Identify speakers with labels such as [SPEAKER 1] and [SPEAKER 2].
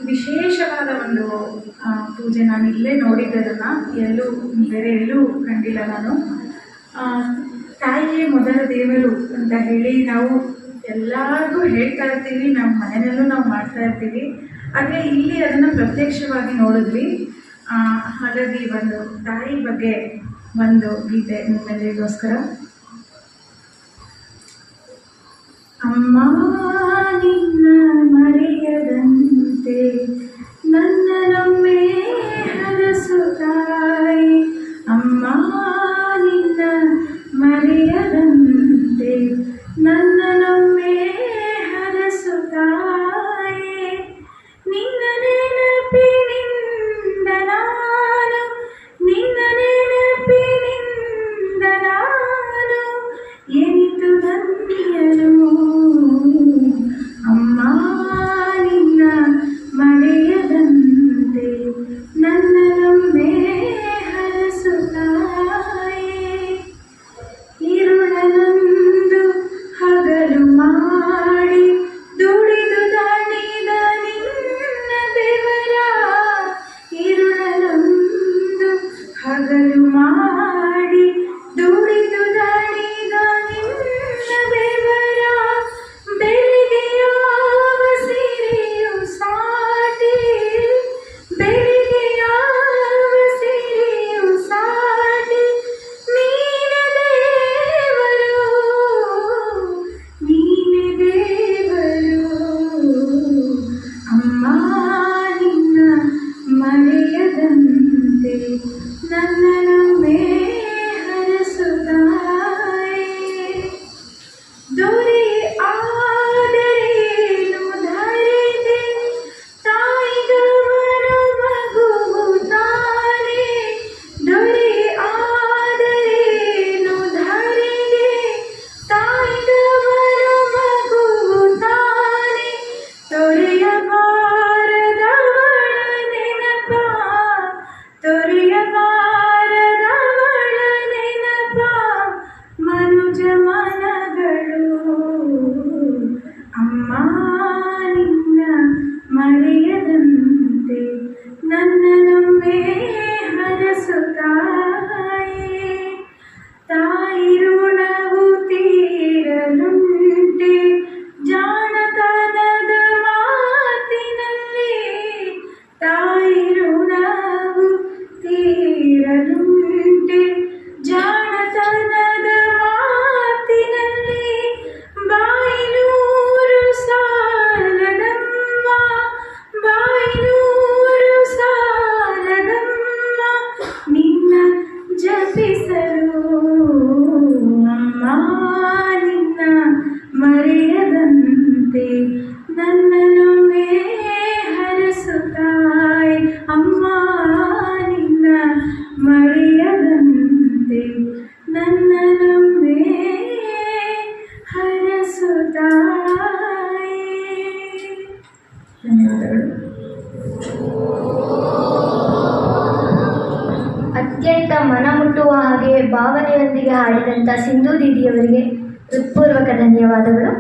[SPEAKER 1] ವಿಶೇಷವಾದ ಒಂದು ಪೂಜೆ. ನಾನು ಇಲ್ಲೇ ನೋಡಿದ್ದದನ್ನು, ಬೇರೆ ಎಲ್ಲೂ ಕಂಡಿಲ್ಲ ನಾನು. ತಾಯಿಯೇ ಮೊದಲ ದೇವರು ಅಂತ ಹೇಳಿ ನಾವು ಎಲ್ಲರಿಗೂ ಹೇಳ್ತಾ ಇರ್ತೀವಿ, ನಮ್ಮ ಮನೆಯಲ್ಲೂ ನಾವು ಮಾಡ್ತಾ ಇರ್ತೀವಿ. ಆದರೆ ಇಲ್ಲಿ ಅದನ್ನು ಪ್ರತ್ಯಕ್ಷವಾಗಿ ನೋಡಿದ್ವಿ. ಹಾಗಾಗಿ ಒಂದು ತಾಯಿ ಬಗ್ಗೆ ಒಂದು ಗೀತೆ ನಿಮ್ಮೆಲ್ಲರಿಗೋಸ್ಕರ. ಅಮ್ಮ ನಿನ್ನ ಮರೆಯದಂತೆ ನನ್ನನೊಮ್ಮೆ ಹರಸು ತಾಯಿ, ಅಮ್ಮ ನಿನ್ನ ಮರೆಯದಂತೆ ನನ್ನನೊಮ್ಮೆ ಹರಸು ತಾಯಿ, ನಿನ್ನ ನೆನಪಿನಿಂದ ನಾನು, ನಿನ್ನ ನೆನಪಿನಿಂದ ನಾನು ಎನಿತು ಧನ್ಯನು, ಅಮ್ಮ ನಿನ್ನ ಮರೆಯದಂತೆ ನನ್ನನೊಮ್ಮೆ ಹರಸು ತಾಯಿ, ಇರುಳನೊಂದು ಹಗಲು ಮಾಡಿ ದುಡಿದು ದಣಿದ ನಿನ್ನ ಬೆವರ, ಇರುಳನೊಂದು ಹಗಲು ಮಾಡಿ ದುಡಿದು ದಣಿದ ನಿನ್ನ ಬೆವರ, ಬೆಳಿಗ್ಗೆ ಯಾವ ಸಿರಿಯು ಸಾಟಿ, ಬೆಳಿಗ್ಗೆ ಯಾವ ಸಿರಿಯು ಸಾಟಿ, ನೀನೆ ದೇವರು, ನೀನೆ ದೇವರು, ಅಮ್ಮ ನಿನ್ನ ಮರೆಯದಂತೆ ನನ್ನನೊಮ್ಮೆ ಹರಸು ತಾಯಿ, ದೊರೆ ಆದರೇನು ಧರೆಗೆ ತಾಯಿದವನು ಮಗುವು ತಾನೆ, ದೊರೆ ಆದರೇನು ಧರೆಗೆ ತಾಯಿದವನು ಮಗುವು ತಾನೆ, ತೊರೆಯಬಾರದವಳ ನೆನಪ, ತೊರೆಯಬಾರದವಳ ನೆನಪ ಮನುಜ ಮನಗಳು, ಅಮ್ಮ ನಿನ್ನ ಮರೆಯದಂತೆ ನನ್ನನೊಮ್ಮೆ ಹರಸು ತಾಯಿ, ತಾಯಿ ಋಣವು ತೀರಲುಂಟೆ ಜಾಣತನದ ಮಾತಿನಲ್ಲಿ, ತಾಯಿ ಋಣವು ತೀರಲುಂಟೆ ಜಾಣತನದ ಮಾತಿನಲ್ಲಿ, ಬಾಯಿನೂರು ಸಾಲದಮ್ಮ, ಬಾಯಿನೂರು ಸಾಲದಮ್ಮ ನಿನ್ನ ಜಪಿಸಲು, ಅಮ್ಮ ನಿನ್ನ ಮರೆಯದಂತೆ ನನ್ನನೊಮ್ಮೆ ಹರಸು ತಾಯಿ, ಅಮ್ಮ ನಿನ್ನ ಮರೆಯದಂತೆ ನನ್ನನೊಮ್ಮೆ ಹರಸು ತಾಯಿ. ಧನ್ಯವಾದಗಳು.
[SPEAKER 2] ಅತ್ಯಂತ ಮನಮುಟ್ಟುವ ಹಾಗೆ ಭಾವನೆಯೊಂದಿಗೆ ಹಾಡಿದಂಥ ಸಿಂಧು ದೀದಿಯವರಿಗೆ ಹೃತ್ಪೂರ್ವಕ ಧನ್ಯವಾದಗಳು.